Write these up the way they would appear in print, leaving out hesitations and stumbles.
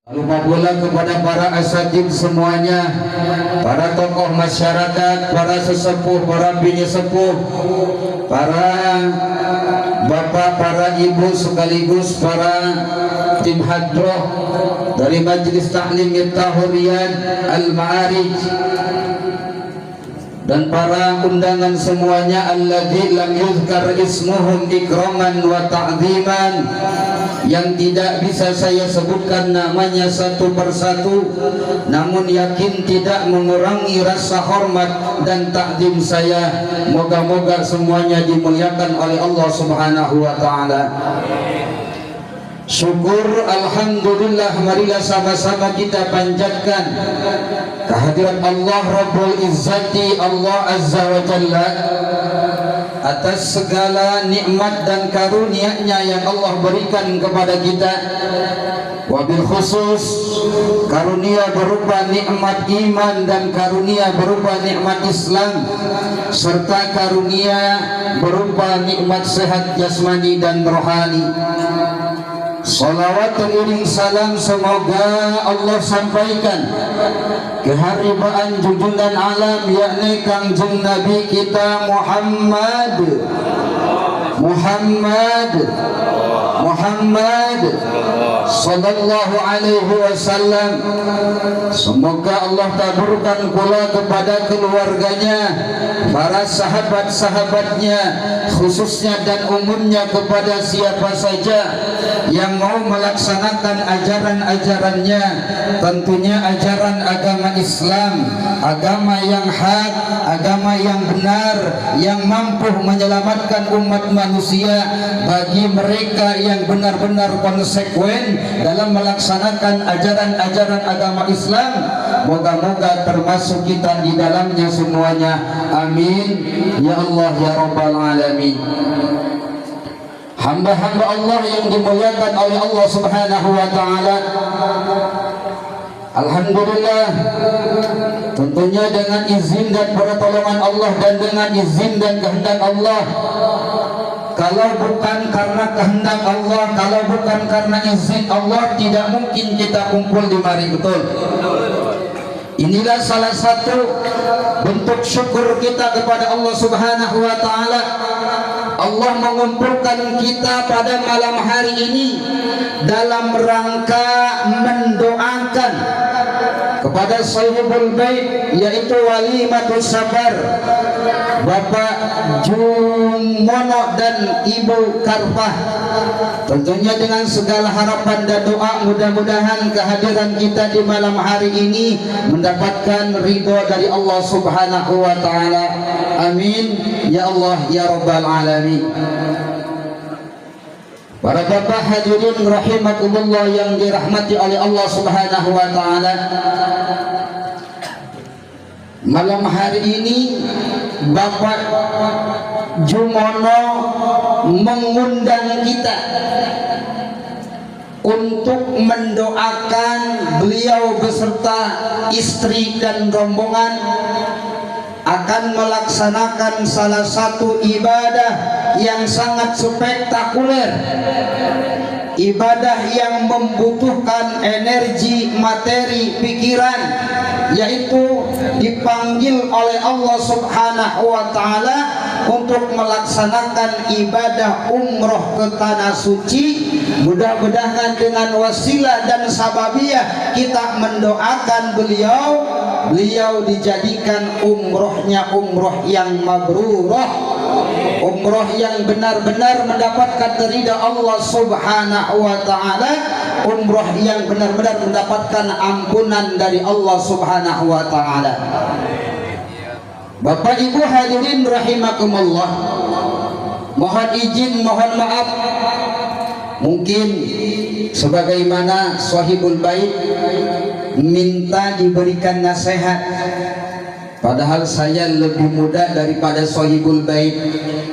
Lupa pula kepada para asatid semuanya, para tokoh masyarakat, para sesepuh, para bini sepuh, para bapak, para ibu, sekaligus para tim hadroh dari Majelis Ta'lim Miftahul Riyad Al-Ma'arij, dan para undangan semuanya alladzi lam yuzkar ismuhum ikraman wa ta'ziman, yang tidak bisa saya sebutkan namanya satu persatu, namun yakin tidak mengurangi rasa hormat dan takdim saya. Moga-moga semuanya dimuliakan oleh Allah Subhanahu wa taala. Syukur alhamdulillah, marilah sama-sama kita panjatkan kehadirat Allah Rabbul Izzati, Allah Azza wa Jalla, atas segala nikmat dan karunia-Nya yang Allah berikan kepada kita. Wabil khusus karunia berupa nikmat iman dan karunia berupa nikmat Islam, serta karunia berupa nikmat sehat jasmani dan rohani. Salawat dan iring salam semoga Allah sampaikan keharibaan junjungan alam, yakni Kangjeng Nabi kita Muhammad sallallahu alaihi wasallam. Semoga Allah taburkan pula kepada keluarganya, para sahabat-sahabatnya, khususnya dan umumnya kepada siapa saja yang mau melaksanakan ajaran-ajarannya, tentunya ajaran agama Islam, agama yang hak, agama yang benar, yang mampu menyelamatkan umat manusia. Bagi mereka yang benar-benar konsekuen dalam melaksanakan ajaran-ajaran agama Islam, moga-moga termasuk kita di dalamnya semuanya. Amin ya Allah ya Rabbal Alamin. Hamba-hamba Allah yang dimuliakan oleh Allah Subhanahu wa taala, alhamdulillah, tentunya dengan izin dan pertolongan Allah dan dengan izin dan kehendak Allah. Kalau bukan karena kehendak Allah, kalau bukan karena izin Allah, tidak mungkin kita kumpul di mari, betul? Inilah salah satu bentuk syukur kita kepada Allah Subhanahu wa taala. Allah mengumpulkan kita pada malam hari ini dalam rangka mendoakan kepada Sahibul Bait, yaitu Walimatus Sabar, Bapak Jumono dan Ibu Karfah. Tentunya dengan segala harapan dan doa, mudah-mudahan kehadiran kita di malam hari ini mendapatkan ridho dari Allah Subhanahu wa taala. Amin ya Allah ya Rabbal Alamin. Para bapak hadirin rahimakumullah yang dirahmati oleh Allah Subhanahu wa taala, malam hari ini Bapak Jumono mengundang kita untuk mendoakan beliau beserta istri dan rombongan akan melaksanakan salah satu ibadah yang sangat spektakuler, ibadah yang membutuhkan energi, materi, pikiran, yaitu dipanggil oleh Allah Subhanahu wa taala untuk melaksanakan ibadah umroh ke tanah suci. Mudah-mudahan dengan wasilah dan sababiyah kita mendoakan beliau dijadikan umrohnya umroh yang mabrurah, umroh yang benar-benar mendapatkan ridha Allah Subhanahu wa taala, umroh yang benar-benar mendapatkan ampunan dari Allah Subhanahu wa taala. Bapak Ibu hadirin rahimakumullah, mohon izin, mohon maaf, mungkin sebagaimana Sahibul Bait minta diberikan nasihat, padahal saya lebih muda daripada Sahibul Bait.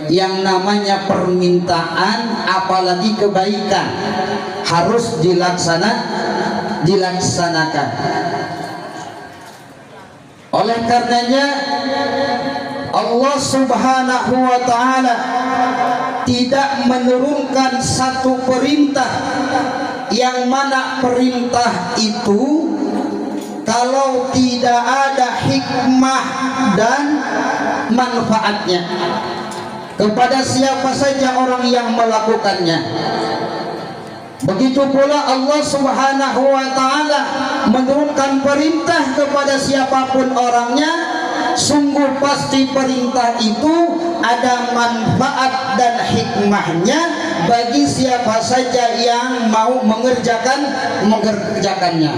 Yang namanya permintaan, apalagi kebaikan, harus dilaksanakan. Oleh karenanya Allah Subhanahu wa taala tidak menurunkan satu perintah yang mana perintah itu kalau tidak ada hikmah dan manfaatnya kepada siapa saja orang yang melakukannya. Begitu pula Allah Subhanahu wa ta'ala menurunkan perintah kepada siapapun orangnya, sungguh pasti perintah itu ada manfaat dan hikmahnya bagi siapa saja yang mau mengerjakannya.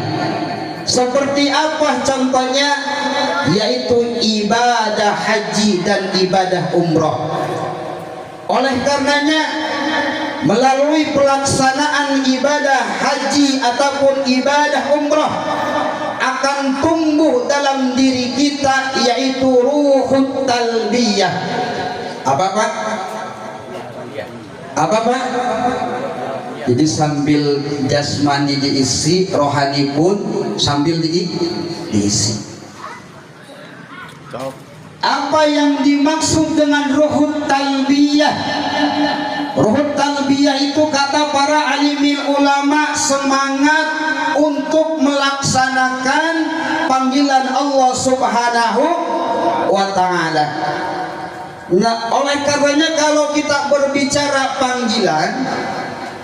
Seperti apa contohnya? Yaitu ibadah haji dan ibadah umroh. Oleh karenanya, melalui pelaksanaan ibadah haji ataupun ibadah umrah akan tumbuh dalam diri kita yaitu ruhut talbiyah. Apa Pak? Apa Pak? Jadi sambil jasmani diisi, rohani pun sambil diisi. Apa yang dimaksud dengan ruhut talbiyah? Ruhut talbiyah itu kata para alimil ulama semangat untuk melaksanakan panggilan Allah Subhanahu wa ta'ala. Nah, oleh karenanya kalau kita berbicara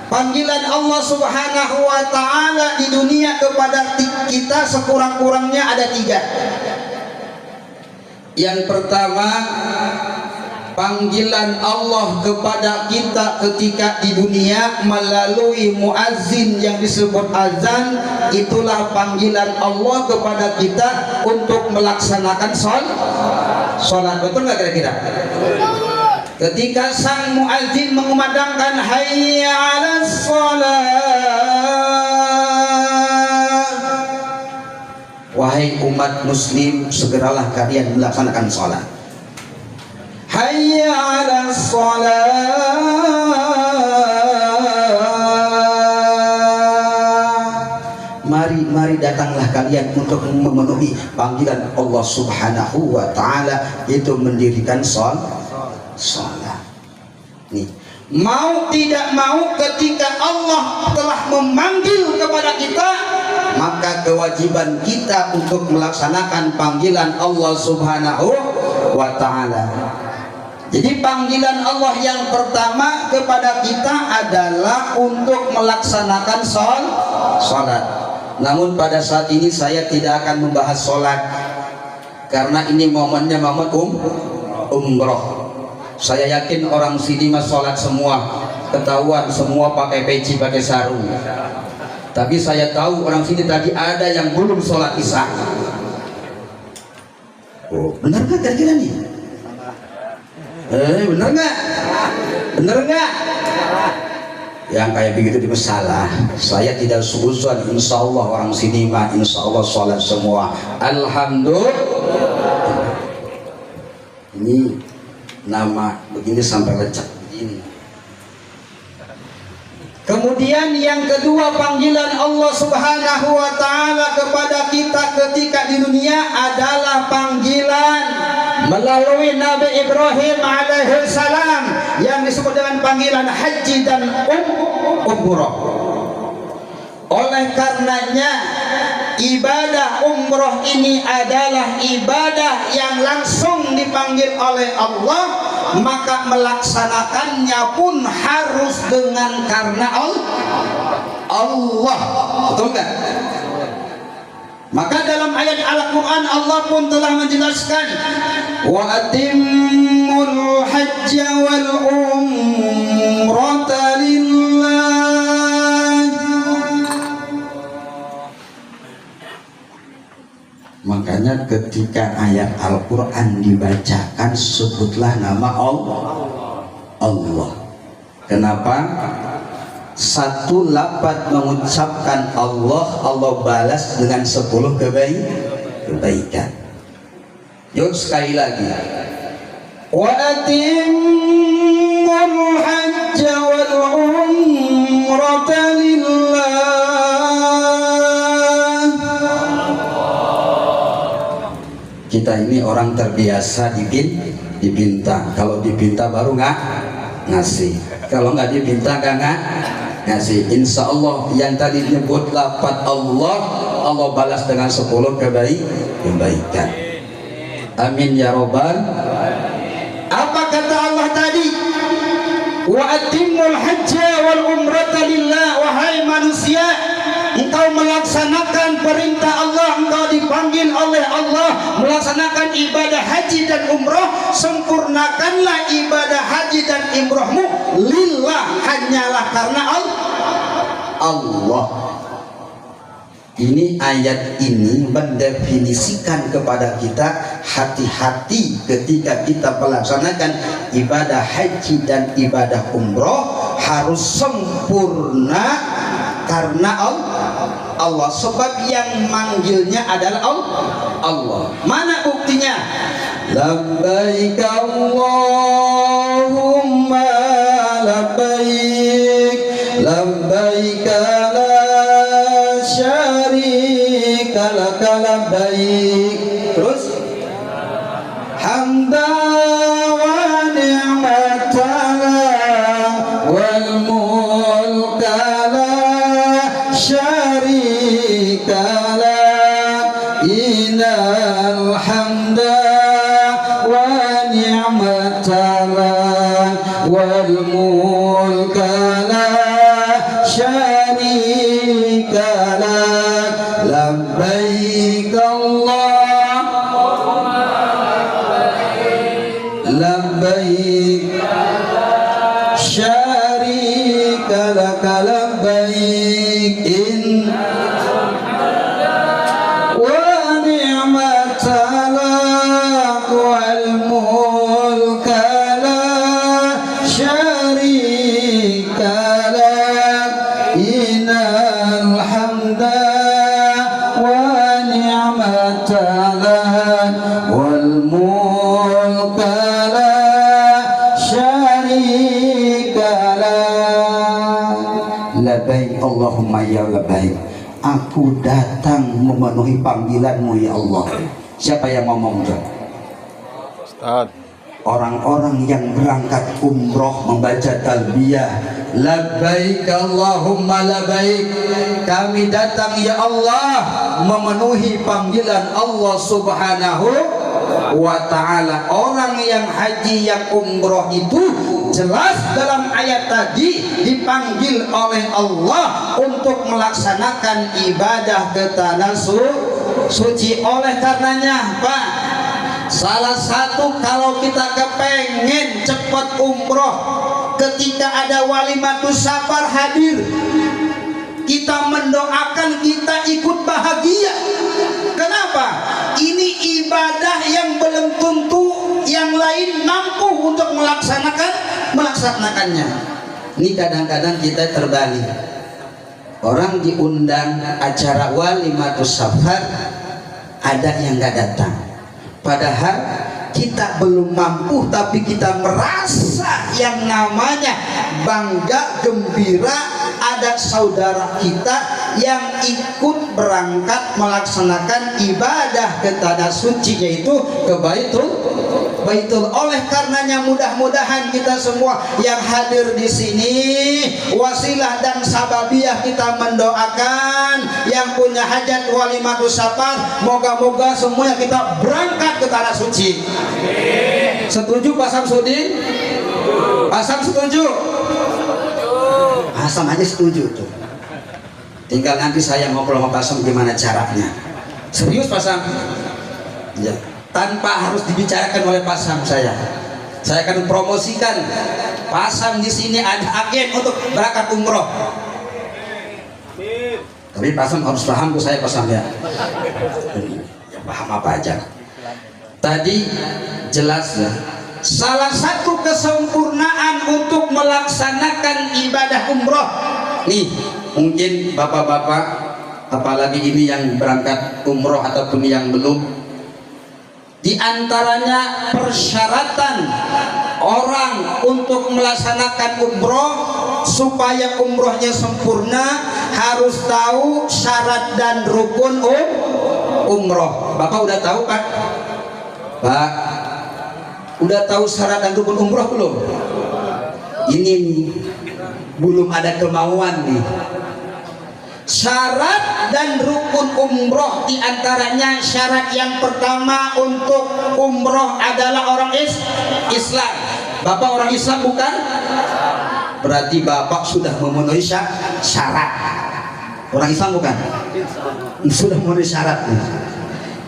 panggilan Allah Subhanahu wa ta'ala di dunia kepada kita sekurang-kurangnya ada 3. Yang pertama, panggilan Allah kepada kita ketika di dunia melalui muazzin yang disebut azan. Itulah panggilan Allah kepada kita untuk melaksanakan sholat. Betul nggak kira-kira? Ketika sang muazzin mengumandangkan hayya 'alas shalah, wahai umat muslim, segeralah kalian melaksanakan sholat. Hayya 'alas shalah, mari datanglah kalian untuk memenuhi panggilan Allah Subhanahu wa ta'ala, yaitu mendirikan sholat. Nih, mau tidak mau ketika Allah telah memanggil kepada kita, maka kewajiban kita untuk melaksanakan panggilan Allah Subhanahu wa ta'ala. Jadi panggilan Allah yang pertama kepada kita adalah untuk melaksanakan sholat. Namun pada saat ini saya tidak akan membahas sholat, karena ini momennya momen umroh. Saya yakin orang sini mah sholat semua, ketahuan semua pakai peci, pakai sarung. Tapi saya tahu orang sini tadi ada yang belum sholat isya. Oh, benar nggak kira-kira nih? Benar nggak? Benar nggak? Yang kayak begitu di masalah. Saya tidak suuzon, insya Allah orang sini mah insya Allah sholat semua. Alhamdulillah. Ini nama begini sampai lecak begini. Kemudian yang kedua, panggilan Allah Subhanahu wa ta'ala kepada kita ketika di dunia adalah panggilan melalui Nabi Ibrahim alaihi salam yang disebut dengan panggilan haji dan umrah. Oleh karenanya ibadah umroh ini adalah ibadah yang langsung dipanggil oleh Allah, maka melaksanakannya pun harus dengan karena Allah. Betul nggak? Maka dalam ayat Al-Quran Allah pun telah menjelaskan, wa atimmul hajja wal umrata lillah. Makanya ketika ayat Al-Quran dibacakan, sebutlah nama Allah. Kenapa? Satu lafaz mengucapkan Allah, Allah balas dengan 10 kebaikan. Yuk sekali lagi, wa atimmul hajja wal umrata lillah. Kita ini orang terbiasa dipinta. Kalau dipinta baru ngasih. Kalau nggak dipinta nggak ngasih. Insya Allah yang tadi nyebut lafaz Allah, Allah balas dengan 10 kebaikan. Amin ya robbal. Apa kata Allah tadi? Wa atimul hajja wal umrata lillah. Wahai manusia, engkau melaksanakan perintah Allah, engkau dipanggil oleh Allah melaksanakan ibadah haji dan umroh. Sempurnakanlah ibadah haji dan umrohmu lillah, hanyalah karena Allah. Ini ayat ini mendefinisikan kepada kita hati-hati ketika kita melaksanakan ibadah haji dan ibadah umroh, harus sempurna karena Allah. Sebab yang manggilnya adalah Allah. Mana buktinya? Labbaik Allahumma labbaik, labbaik la syarika laka labbaik. Terus hamdan wa ni'matan wal mulka la syarika lak, innal hamda wa ni'matan wal mulka la syarika lak, labbaik Allahumma labbaik syarika lak labbaik wa ni'matan lak wal mulka la syarika lak, innal hamda wa ni'matan lak wal mulka la syarika lak. Labbaik Allahumma ya labbaik, aku datang memenuhi panggilanmu ya Allah. Siapa yang ngomong tuh? Ustaz. Orang-orang yang berangkat umroh membaca talbiyah, labbaik Allahumma labbaik, kami datang ya Allah memenuhi panggilan Allah subhanahu wa ta'ala. Orang yang haji yang umroh itu jelas dalam ayat tadi dipanggil oleh Allah untuk melaksanakan ibadah ke tanah suci. Oleh karenanya Pak, salah satu kalau kita kepengen cepat umroh, ketika ada walimatus safar hadir, kita mendoakan, kita ikut bahagia. Kenapa? Ini ibadah yang belum tentu yang lain mampu untuk melaksanakannya. Ini kadang-kadang kita terbalik. Orang diundang acara walimatus safar, ada yang nggak datang. Padahal kita belum mampu, tapi kita merasa yang namanya bangga, gembira, ada saudara kita yang ikut berangkat melaksanakan ibadah ke tanah suci, yaitu ke Baitul. Oleh karenanya mudah-mudahan kita semua yang hadir di sini, wasilah dan sababiyah kita mendoakan yang punya hajat walimatus safar, moga-moga semuanya kita berangkat ke tanah suci. Setuju Pak Samsudin? Pak Sam setuju? Pak Sam aja setuju tuh. Tinggal nanti saya ngobrol sama Pak Sam gimana caranya. Serius Pak Sam? Ya. Tanpa harus dibicarakan oleh Pak Sam, saya akan promosikan Pak Sam di sini ada agen untuk berangkat umroh. Tapi Pak Sam harus paham tuh saya Pak Sam ya. Ya paham apa aja. Tadi jelas ya. Salah satu kesempurnaan untuk melaksanakan ibadah umroh. Nih, mungkin bapak-bapak, apalagi ini yang berangkat umroh ataupun yang belum. Di antaranya persyaratan orang untuk melaksanakan umroh supaya umrohnya sempurna harus tahu syarat dan rukun umroh. Bapak udah tahu Pak? Pak, udah tahu syarat dan rukun umroh belum? Ini belum ada kemauan nih. Syarat dan rukun umroh diantaranya, syarat yang pertama untuk umroh adalah orang Islam. Bapak orang Islam bukan? Berarti bapak sudah memenuhi syarat. Orang Islam bukan? Sudah memenuhi syarat nih.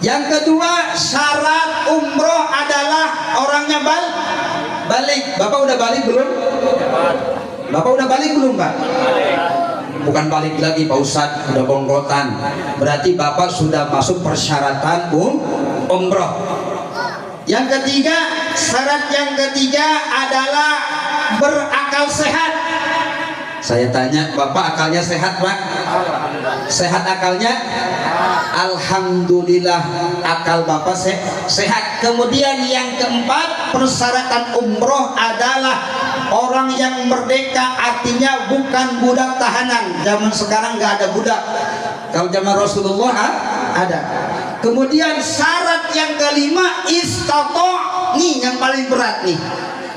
Yang kedua, syarat umroh adalah orangnya balik. Bapak udah balik belum? Bapak udah balik belum, Pak? Bukan balik lagi, Pak Ustadz, udah bongkotan. Berarti Bapak sudah masuk persyaratan umroh. Yang ketiga, syarat yang ketiga adalah berakal sehat. Saya tanya, Bapak akalnya sehat, Pak? Sehat akalnya? Alhamdulillah, akal Bapak sehat. Kemudian yang keempat, persyaratan umroh adalah orang yang merdeka, artinya bukan budak tahanan. Zaman sekarang nggak ada budak. Kalau zaman Rasulullah ada. Kemudian syarat yang kelima, nih yang paling berat nih.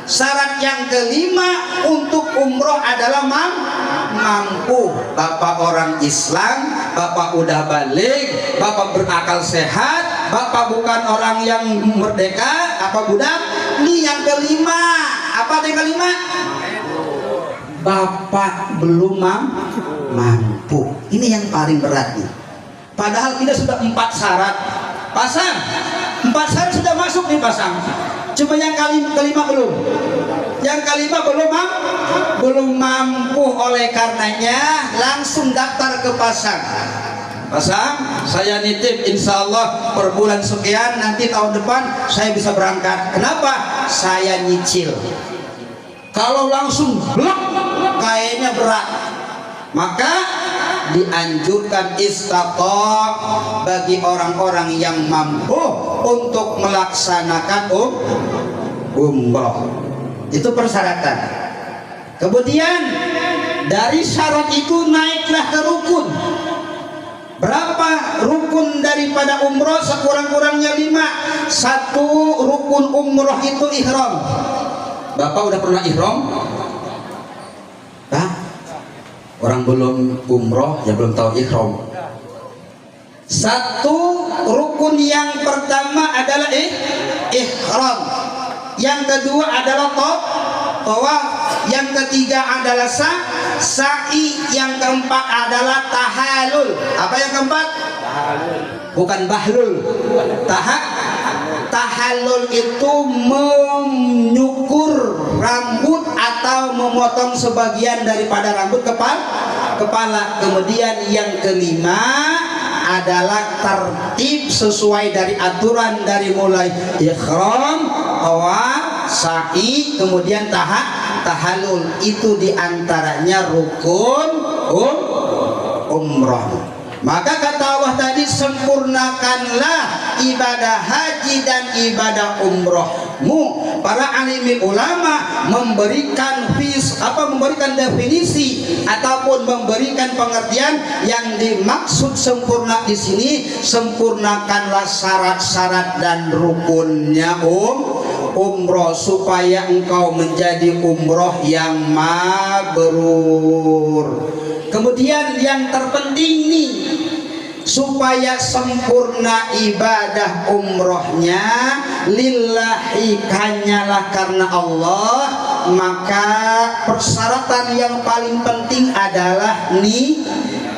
Syarat yang kelima untuk umroh adalah mampu. Bapak orang Islam, Bapak udah balik, Bapak berakal sehat, Bapak bukan orang yang merdeka, apa budak. Nih yang kelima. Apa yang kelima? Bapak belum mampu. Ini yang paling berat nih. Padahal kita sudah 4 syarat. Pasang 4 syarat sudah masuk nih, pasang. Cuma yang kelima belum. Yang kelima belum mampu. Oleh karenanya langsung daftar ke pasang. Pasang, saya nitip insya Allah per bulan sekian, nanti tahun depan saya bisa berangkat. Kenapa? Saya nyicil. Kalau langsung blok kayaknya berat. Maka dianjurkan istiqomah bagi orang-orang yang mampu untuk melaksanakan umroh. Itu persyaratan. Kemudian dari syarat itu naiklah ke rukun. Berapa rukun daripada umroh? Sekurang-kurangnya 5. 1 rukun umroh itu ihram. Bapak udah pernah ihram? Hah? Orang belum umroh ya belum tahu ihram. 1 rukun yang pertama adalah ihram. Yang kedua adalah tawaf. Yang ketiga adalah sa'i. Yang keempat adalah tahallul. Apa yang keempat? Bukan bahlul. Tahallul itu menyukur rambut atau memotong sebagian daripada rambut kepala. Kemudian yang kelima adalah tertib sesuai dari aturan dari mulai ihram, tawaf, sa'i, kemudian tahallul. Itu diantaranya rukun umroh. Maka kata Allah tadi, sempurnakanlah ibadah haji dan ibadah umrohmu. Para alim ulama memberikan definisi ataupun memberikan pengertian yang dimaksud sempurna di sini, sempurnakanlah syarat-syarat dan rukunnya umroh supaya engkau menjadi umroh yang mabrur. Kemudian yang terpenting nih, supaya sempurna ibadah umrohnya lillahi, hanyalah karena Allah, maka persyaratan yang paling penting adalah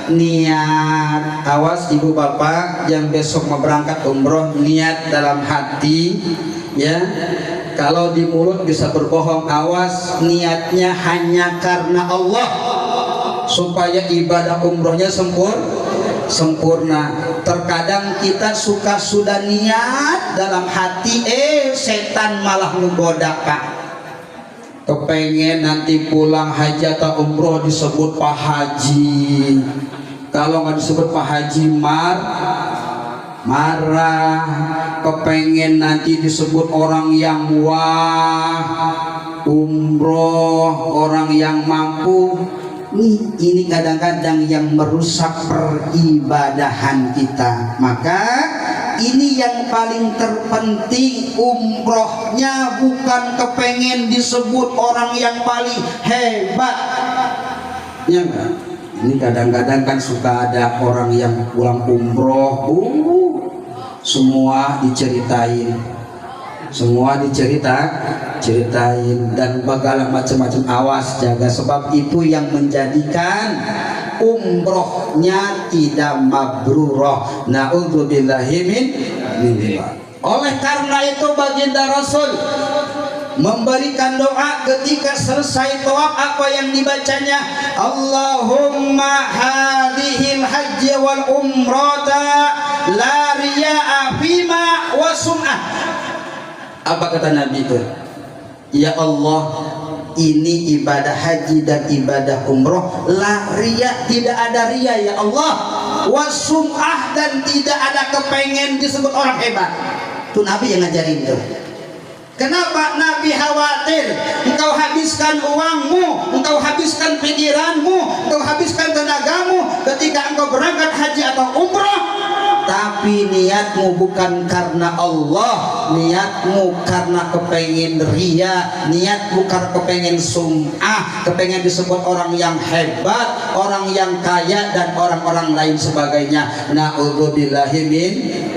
niat. Awas ibu bapak yang besok mau berangkat umroh, niat dalam hati ya. Kalau di mulut bisa berbohong, awas niatnya hanya karena Allah, supaya ibadah umrohnya sempurna. Terkadang kita sudah niat dalam hati, setan malah menggoda, Pak. Kepengen nanti pulang haji atau umroh disebut Pak Haji. Kalau nggak disebut Pak Haji marah. Kepengen nanti disebut orang yang umroh, orang yang mampu. Ini kadang-kadang yang merusak peribadahan kita. Maka ini yang paling terpenting, umrohnya bukan kepengen disebut orang yang paling hebat. Ya enggak? Ini kadang-kadang kan suka ada orang yang pulang umroh, semua diceritain, ceritain dan bagaimana macam-macam. Awas, jaga, sebab itu yang menjadikan umrohnya tidak mabrurah. Na'udzubillahi min dzalik. Oleh karena itu baginda Rasul memberikan doa ketika selesai tawaf, apa yang dibacanya? Allahumma hadhil hajj wal umrata la riya'a fima wa sum'ah. Apa kata Nabi itu? Ya Allah, ini ibadah haji dan ibadah umroh la riya, tidak ada riya ya Allah, wa sum'ah, dan tidak ada kepengen disebut orang hebat. Itu Nabi yang ngajarin itu. Kenapa Nabi khawatir engkau habiskan uangmu, engkau habiskan pikiranmu, engkau habiskan tenagamu ketika engkau berangkat haji atau umrah, tapi niatmu bukan karena Allah, niatmu karena kepengen ria, niatmu karena kepengen sum'ah, kepengen disebut orang yang hebat, orang yang kaya, dan orang-orang lain sebagainya. Na'udzubillahi min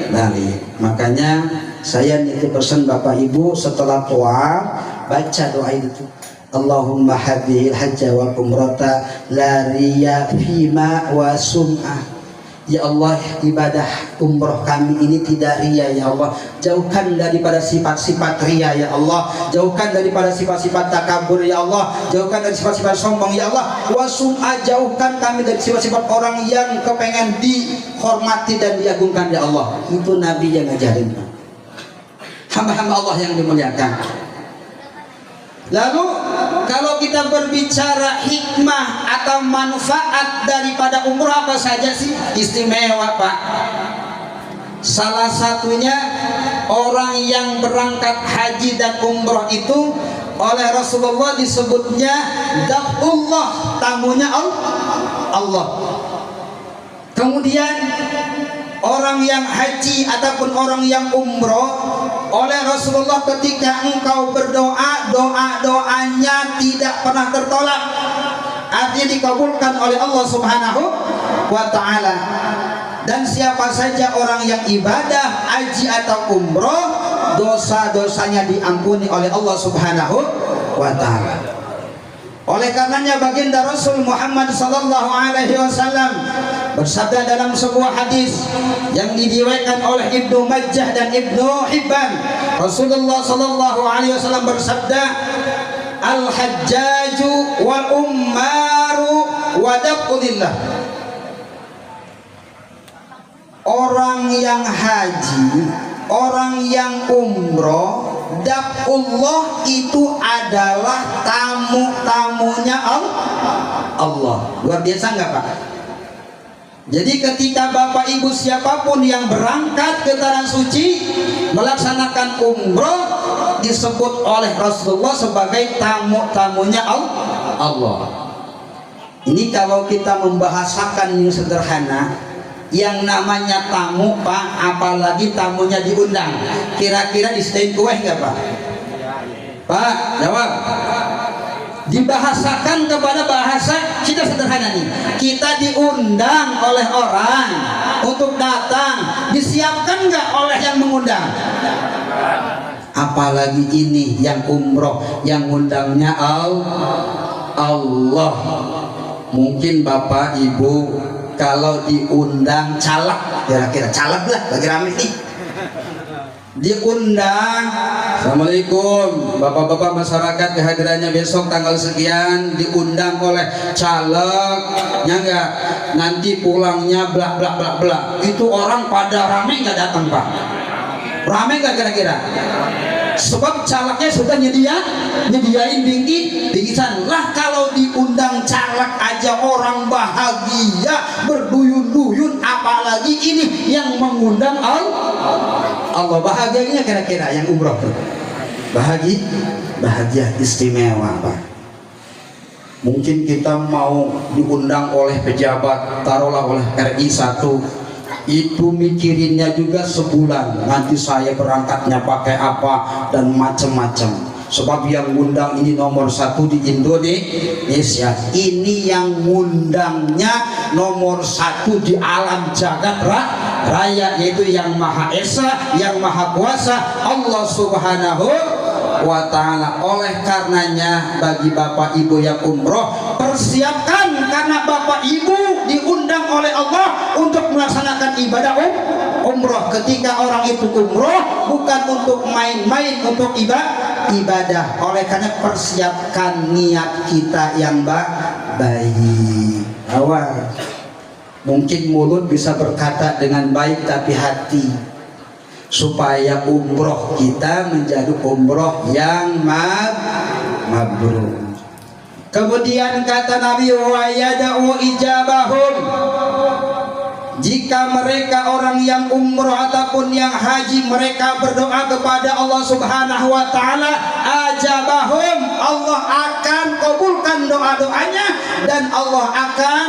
dzalik. Makanya saya nitip pesan Bapak Ibu, setelah tawaf baca doa itu. Allahumma hadhil hajja wal umrata la riya fima wa sum'ah. Ya Allah, ibadah umroh kami ini tidak ria ya Allah. Jauhkan daripada sifat-sifat ria ya Allah. Jauhkan daripada sifat-sifat takabur ya Allah. Jauhkan dari sifat-sifat sombong ya Allah. Wa sum'ah, jauhkan kami dari sifat-sifat orang yang kepengen dihormati dan diagungkan ya Allah. Itu Nabi yang ngajarin. Hamba-hamba Allah yang dimuliakan. Lalu kalau kita berbicara hikmah atau manfaat daripada umroh, apa saja sih istimewa Pak? Salah satunya, orang yang berangkat haji dan umroh itu oleh Rasulullah disebutnya daf'ullah, tamunya Allah. Kemudian orang yang haji ataupun orang yang umroh, oleh Rasulullah ketika engkau berdoa, doa-doanya tidak pernah tertolak, artinya dikabulkan oleh Allah Subhanahu wa ta'ala. Dan siapa saja orang yang ibadah haji atau umroh, dosa-dosanya diampuni oleh Allah Subhanahu wa ta'ala. Oleh karenanya baginda Rasul Muhammad sallallahu alaihi wasallam bersabda dalam sebuah hadis yang diriwayatkan oleh Ibnu Majah dan Ibnu Hibban. Rasulullah sallallahu alaihi wasallam bersabda, al-hajjaju wal ummaru wa daqulillah. Orang yang haji, orang yang umroh, daf'ullah itu adalah tamu-tamunya Allah. Luar biasa nggak Pak? Jadi ketika Bapak Ibu siapapun yang berangkat ke tanah suci melaksanakan umroh, disebut oleh Rasulullah sebagai tamu-tamunya Allah. Ini kalau kita membahasakan yang sederhana, yang namanya tamu Pak, apalagi tamunya diundang, kira-kira disediain kue nggak Pak? Pak, jawab. Dibahasakan kepada bahasa kita sederhana nih, kita diundang oleh orang untuk datang, disiapkan nggak oleh yang mengundang? Apalagi ini yang umroh, yang undangnya Allah. Mungkin Bapak Ibu kalau diundang caleg, kira-kira caleg lah, lagi rame nih, diundang, assalamualaikum bapak-bapak masyarakat, kehadirannya besok tanggal sekian, diundang oleh calegnya enggak, nanti pulangnya blak blak blak blak, itu orang pada rame nggak datang Pak? Rame nggak kira-kira? Sebab calegnya sudah nyediain bingkisan lah. Kalau diundang caleg aja orang bahagia berduyun-duyun, apalagi ini yang mengundang Allah. Bahagianya kira-kira yang umroh tuh bahagia istimewa Pak. Mungkin kita mau diundang oleh pejabat, taruhlah oleh RI 1, itu mikirinnya juga sebulan, nanti saya berangkatnya pakai apa dan macam-macam. Sebab yang ngundang ini nomor 1 di Indonesia. Ini yang ngundangnya nomor 1 di alam jagat raya, yaitu yang Maha Esa, yang Maha Kuasa, Allah Subhanahu wa ta'ala. Oleh karenanya bagi bapak ibu yang umroh, persiapkan, karena bapak ibu diundang oleh Allah untuk melaksanakan ibadah umroh. Ketika orang itu umroh bukan untuk main-main, untuk ibadah. Oleh karena persiapkan niat kita yang baik. Awal mungkin mulut bisa berkata dengan baik, tapi hati, supaya umroh kita menjadi umroh yang mabrur. Kemudian kata Nabi, wa yada'u ijabahum, jika mereka orang yang umroh ataupun yang haji, mereka berdoa kepada Allah Subhanahu wa ta'ala, ajabahum, Allah akan kabulkan doa-doanya, dan Allah akan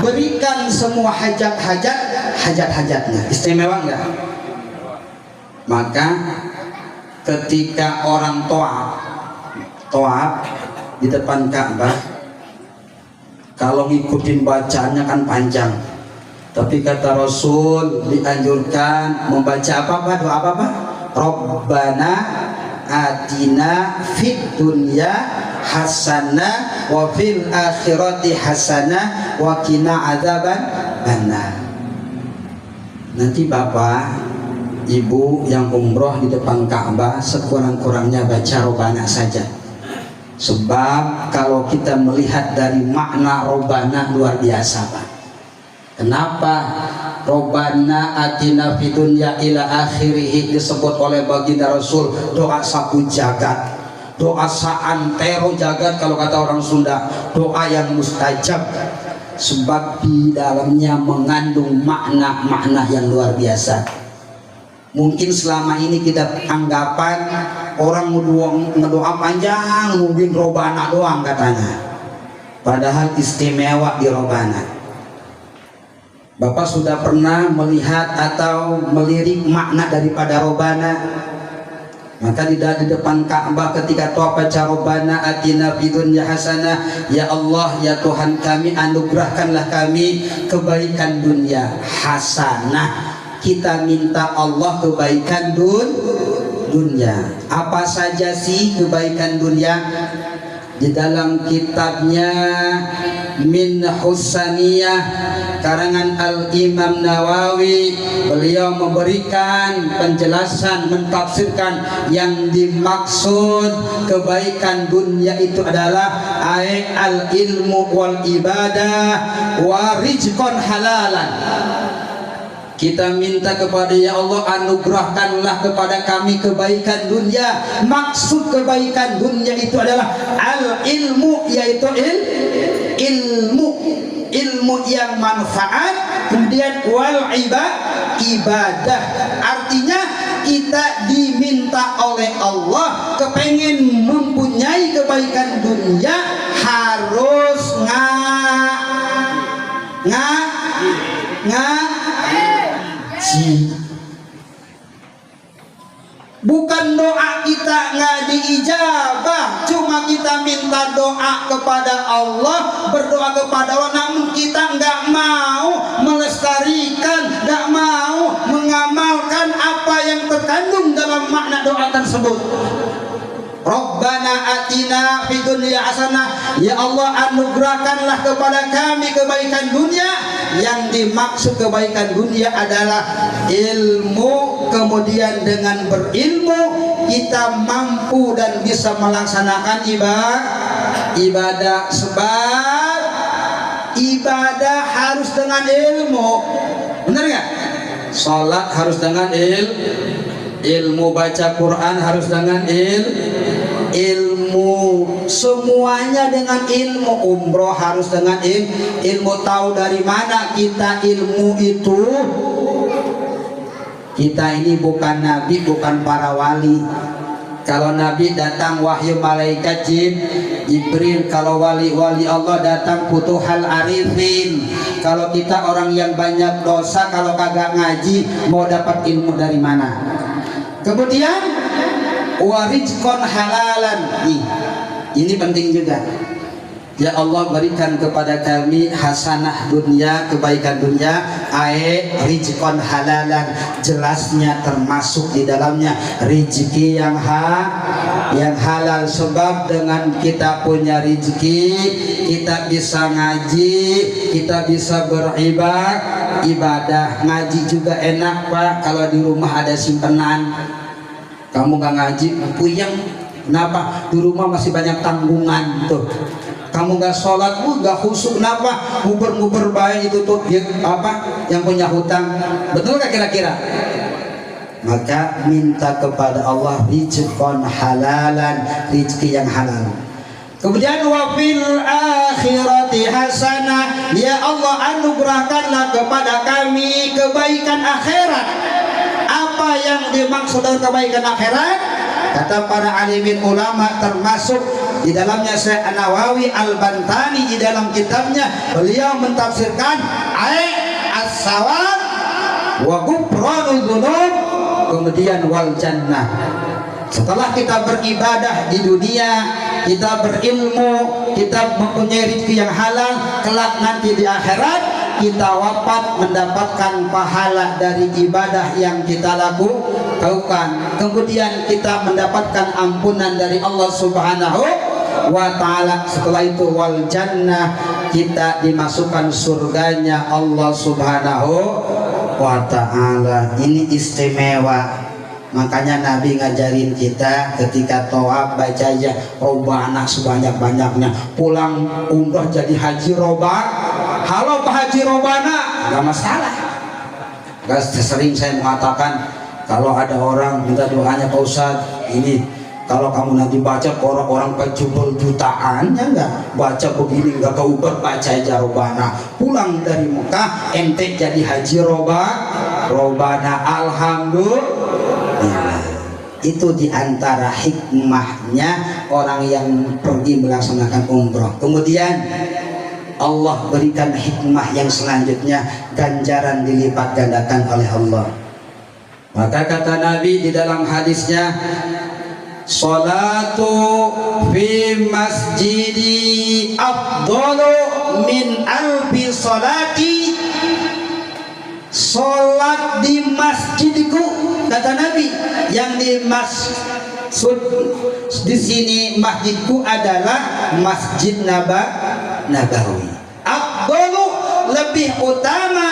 berikan semua hajat-hajatnya. Istimewa enggak? Maka ketika orang toab di depan Ka'bah, kalau ngikutin bacanya kan panjang, tapi kata Rasul dianjurkan membaca apa? Doa apa? Rabbana atina fid dunya hasanah wa fil akhirati hasanah wa qina adzabannar. Nanti bapak ibu yang umroh di depan Ka'bah sekurang-kurangnya baca Robbana saja. Sebab kalau kita melihat dari makna Robbana luar biasa, Pak. Kenapa Robbana atina fid dunya ila akhirih disebut oleh baginda Rasul doa sapu jagat, doa saantero jagat kalau kata orang Sunda, doa yang mustajab. Sebab di dalamnya mengandung makna-makna yang luar biasa. Mungkin selama ini kita anggapan orang ngedoa panjang, mungkin Robbana doang katanya, padahal istimewa di Robbana. Bapak sudah pernah melihat atau melirik makna daripada Robbana? Maka di depan Ka'bah ketika doa baca Robbana atina fid dunya hasanah, ya Allah, ya Tuhan kami, anugerahkanlah kami kebaikan dunia hasanah. Kita minta Allah kebaikan dunia. Apa saja sih kebaikan dunia? Di dalam kitabnya Min Husaniyah karangan Al-Imam Nawawi, beliau memberikan penjelasan, mentafsirkan yang dimaksud kebaikan dunia itu adalah al-ilmu wal ibadah wa rizqan halalan. Kita minta kepada ya Allah, anugerahkanlah kepada kami kebaikan dunia. Maksud kebaikan dunia itu adalah al-ilmu, yaitu ilmu yang manfaat, kemudian wal ibadah. Artinya kita diminta oleh Allah kepengen mempunyai kebaikan dunia harus bukan doa kita nggak diijabah, cuma kita minta doa kepada Allah, berdoa kepada Allah, namun kita nggak mau melestarikan, nggak mau mengamalkan apa yang terkandung dalam makna doa tersebut. Rabbana atina fid dunya hasanah, ya Allah anugerahkanlah kepada kami kebaikan dunia. Yang dimaksud kebaikan dunia adalah ilmu, kemudian dengan berilmu kita mampu dan bisa melaksanakan ibadah. Sebab ibadah harus dengan ilmu, benar nggak? Salat harus dengan ilmu, baca Quran harus dengan ilmu, semuanya dengan ilmu. Umroh harus dengan ilmu. Tahu dari mana kita ilmu itu? Kita ini bukan nabi, bukan para wali. Kalau nabi datang wahyu malaikat Jibril, kalau wali-wali Allah datang Futuhal Arifin. Kalau kita orang yang banyak dosa, kalau kagak ngaji mau dapat ilmu dari mana? Kemudian wa rizqan halalan. Ini penting juga. Ya Allah, berikan kepada kami hasanah dunia, kebaikan dunia, rizqan halalan, jelasnya termasuk di dalamnya rezeki yang halal. Sebab dengan kita punya rezeki, kita bisa ngaji, kita bisa beribadah. Ngaji juga enak Pak, kalau di rumah ada simpenan. Kamu gak ngaji, puyeng. Kenapa? Di rumah masih banyak tanggungan tuh. Kamu gak sholat, gak khusyuk, kenapa? Nguber-nguber baik itu tuh yang punya hutang. Betul gak kira-kira? Maka minta kepada Allah rizqan halalan, rezeki yang halal. Kemudian wa fil akhirati hasanah, ya Allah anugerahkanlah kepada kami kebaikan akhirat. Apa yang dimaksud dengan kebaikan akhirat? Kata para alimin ulama, termasuk di dalamnya Syekh An-Nawawi Al-Bantani di dalam kitabnya, beliau mentafsirkan as-sawab wa ghufranul dzunub, kemudian wal jannah. Setelah kita beribadah di dunia, kita berilmu, kita mempunyai rezeki yang halal, kelak nanti di akhirat kita wafat mendapatkan pahala dari ibadah yang kita lakukan. Kemudian kita mendapatkan ampunan dari Allah Subhanahu wa ta'ala. Setelah itu wal jannah, kita dimasukkan surganya Allah Subhanahu wa ta'ala. Ini istimewa. Makanya Nabi ngajarin kita ketika tawaf baca aja robana sebanyak-banyaknya. Pulang umrah jadi haji roba. Halo Pak Haji Robana, gak masalah. Gak sering saya mengatakan kalau ada orang minta doanya Pak Ustadz, ini kalau kamu nanti baca orang-orang penjubel jutaan, ya enggak baca begini, enggak keuber, baca aja Robana. Pulang dari Mekah ente jadi haji Robana, alhamdulillah. Itu diantara hikmahnya orang yang pergi melaksanakan umroh. Kemudian Allah berikan hikmah yang selanjutnya, ganjaran dilipat gandakan oleh Allah. Maka kata Nabi di dalam hadisnya, salatu fi masjidi afdalu min alfi salati. Salat di masjidku, kata Nabi, yang dimaksud di sini masjidku adalah Masjid Nabawi. Afdalu, lebih utama,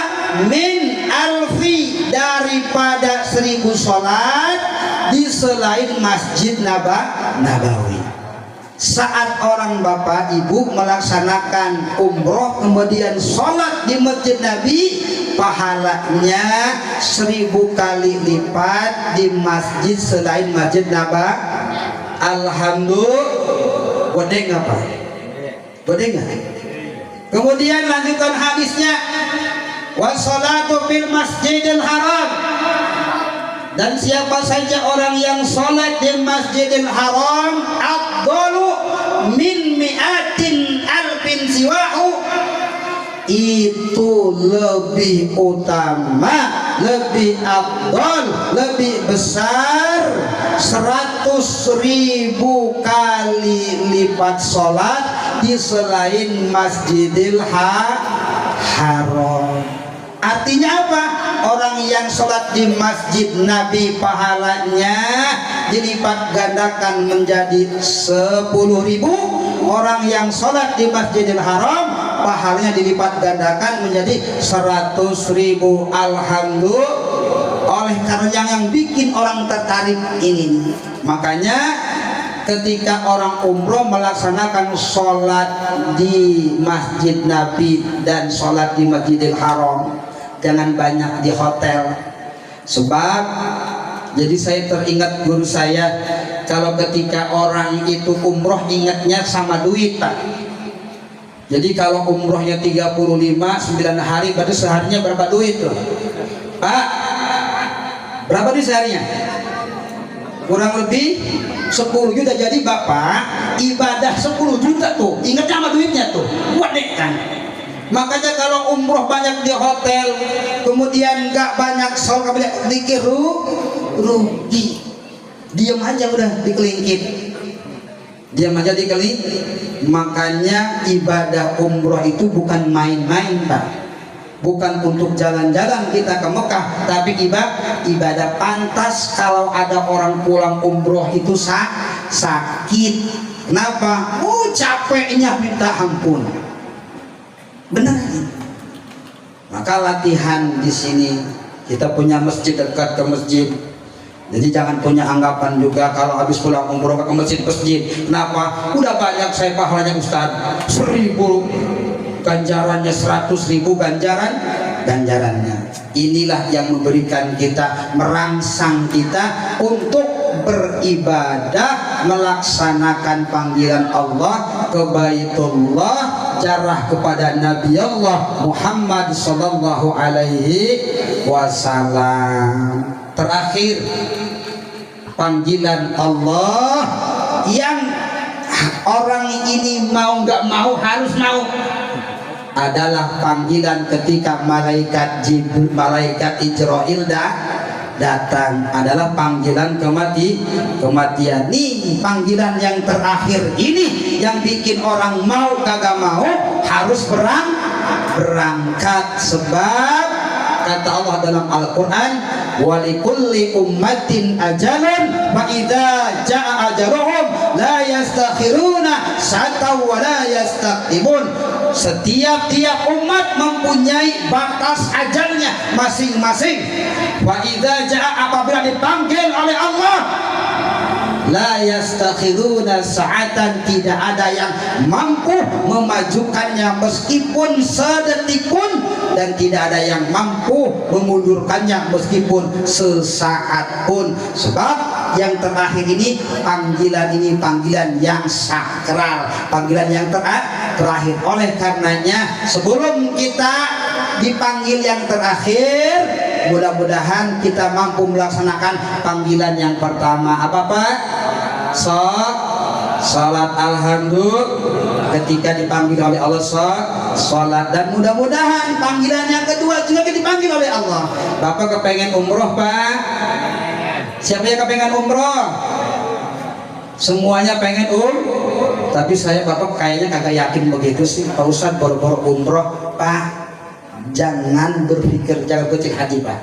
min alfi, daripada 1000 salat di selain Masjid Nabawi. Saat orang bapak ibu melaksanakan umroh kemudian sholat di masjid Nabi, pahalanya 1000 kali lipat di masjid selain Masjid Nabawi. Alhamdulillah. Bodeng apa? Bodeng. Kemudian lanjutkan hadisnya, wassalatu fil masjidil haram, dan siapa saja orang yang sholat di Masjidil Haram afdalu min mi'atin alfin siwahu, itu lebih utama, lebih afdal, lebih besar 100.000 kali lipat sholat di selain Masjidil Haram. Artinya apa? Orang yang sholat di masjid Nabi pahalanya dilipat gandakan menjadi 10.000. Orang yang sholat di Masjidil Haram pahalanya dilipat gandakan menjadi 100.000. Alhamdulillah. Oleh karena yang bikin orang tertarik ini, makanya ketika orang umroh melaksanakan sholat di Masjid Nabi dan sholat di Masjidil Haram, jangan banyak di hotel. Sebab jadi saya teringat guru saya, kalau ketika orang itu umroh ingatnya sama duit Pak. Jadi kalau umrohnya 35 9 hari, berarti seharinya berapa duit tuh Pak? Berapa duit seharinya? Kurang lebih 10 juta. Jadi bapak ibadah 10 juta tuh, ingatnya sama duitnya tuh, buat deh kan. Makanya kalau umroh banyak di hotel, kemudian nggak banyak sholat, dikir rugi. diam aja udah dikelingkit, diam aja makanya ibadah umroh itu bukan main-main Pak, bukan untuk jalan-jalan kita ke Mekah, tapi ibadah pantas. Kalau ada orang pulang umroh itu sakit, kenapa? Capeknya minta ampun, benar. Maka latihan di sini, kita punya masjid dekat ke masjid. Jadi jangan punya anggapan juga kalau habis pulang umroh ke masjid. Kenapa? Udah banyak saya pahalanya Ustaz, 1000 ganjarannya, 100.000 ganjarannya. Inilah yang memberikan kita, merangsang kita untuk beribadah, melaksanakan panggilan Allah ke Baitullah, jarah kepada Nabi Allah Muhammad sallallahu alaihi wasallam. Terakhir, panggilan Allah yang orang ini mau nggak mau harus mau adalah panggilan ketika malaikat Israil datang, adalah panggilan kematian. Nih panggilan yang terakhir ini yang bikin orang mau kagak mau harus berangkat. Sebab kata Allah dalam Al-Quran, walikulli ummatin ajalun wa idza jaa ajaluhum la yastakhiruna sa'atan wa la yastaqdimun. Setiap umat mempunyai batas ajalnya masing-masing. Wa idza jaa, apabila dipanggil oleh Allah, la yastakhiruna sa'atan, tidak ada yang mampu memajukannya meskipun sedetik pun, dan tidak ada yang mampu memundurkannya meskipun sesaat pun. Sebab yang terakhir ini panggilan yang sakral, panggilan yang terakhir. Oleh karenanya sebelum kita dipanggil yang terakhir, mudah-mudahan kita mampu melaksanakan panggilan yang pertama. Apa Pak? Salat alhamdulillah. Ketika dipanggil oleh Allah salat, dan mudah-mudahan panggilan yang kedua juga dipanggil oleh Allah. Bapak kepengen umroh Pak? Siapa yang kepengen umroh? Semuanya pengen tapi saya Bapak kayaknya kagak yakin begitu sih Pak Ustadz, boro-boro umroh. Pak, jangan berpikir, jangan kecil hati Pak.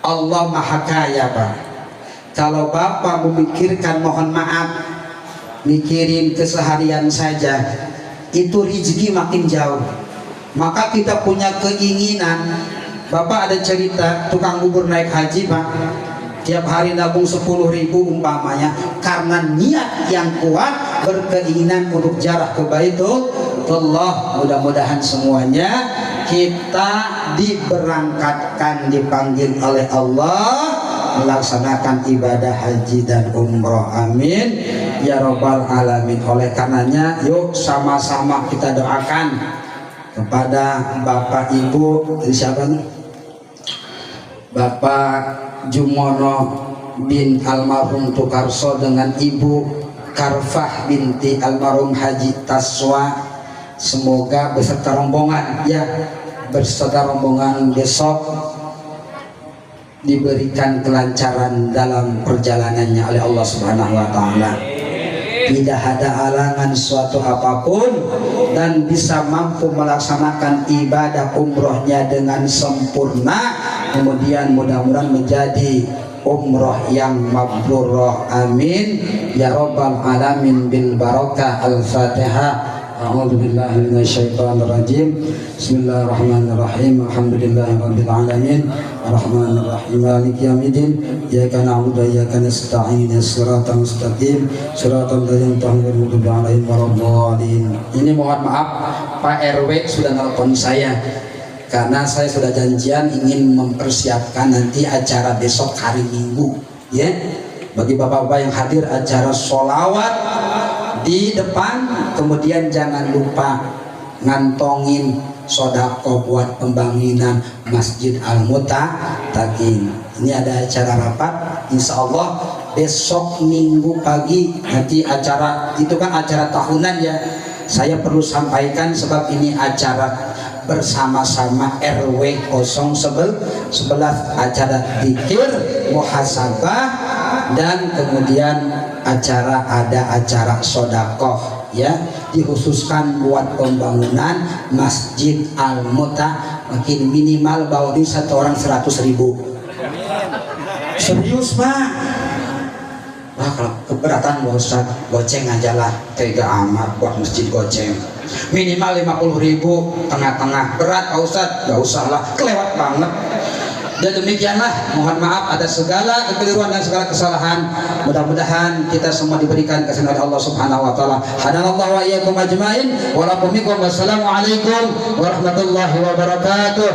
Allah maha kaya Pak. Kalau Bapak memikirkan, mohon maaf, mikirin keseharian saja, itu rezeki makin jauh. Maka kita punya keinginan. Bapak ada cerita tukang bubur naik haji Pak, tiap hari nabung 10.000 umpamanya, karena niat yang kuat, berkeinginan untuk jarah ke Baitullah. Mudah-mudahan semuanya kita diberangkatkan, dipanggil oleh Allah melaksanakan ibadah haji dan umroh. Amin ya robbal alamin. Oleh karenanya yuk sama-sama kita doakan kepada Bapak Ibu, siapa nih? Bapak Jumono bin almarhum Tukarso dengan Ibu Karfah binti almarhum Haji Taswa. Semoga beserta rombongan besok diberikan kelancaran dalam perjalanannya oleh Allah Subhanahu wa taala. Tidak ada halangan suatu apapun, dan bisa mampu melaksanakan ibadah umrohnya dengan sempurna. Kemudian mudah-mudahan menjadi umroh yang mabrurah. Amin ya rabbal alamin. Bil barakah. Al-Fatihah. A'udzu billahi minasyaitonir rajim. Bismillahirrahmanirrahim. Alhamdulillahirabbil alamin. Arrahmanir rahim. Maliki yaumiddin. Iyyaka na'budu wa iyyaka nasta'in. Shiratal mustaqim. Shiratal ladzina an'amta 'alaihim waladdallin. Ini mohon maaf, Pak RW sudah nelpon saya karena saya sudah janjian ingin mempersiapkan nanti acara besok hari Minggu, ya. Bagi bapak-bapak yang hadir, acara sholawat di depan, kemudian jangan lupa ngantongin sodako buat pembangunan Masjid Al-Mutaqin. Ini ada acara rapat, insya Allah besok Minggu pagi. Nanti acara itu kan acara tahunan ya, saya perlu sampaikan sebab ini acara bersama-sama RW 011, acara dzikir, muhasabah, dan kemudian ada acara sodakoh ya, dikhususkan buat pembangunan Masjid Al-Muta, makin minimal baudi satu orang 100.000. Serius Pak? Wah kalau keberatan Pak Ustaz, goceng aja lah, tega amat buat masjid goceng. Minimal 50.000 tengah-tengah, berat Pak Ustaz, gak usah lah, kelewat banget. Dan demikianlah, mohon maaf atas segala kekeliruan dan segala kesalahan. Mudah-mudahan kita semua diberikan kesenangan oleh Allah Subhanahu wa taala. Hadanallahu wa iyyakum ajmain. Wassalamualaikum warahmatullahi wabarakatuh.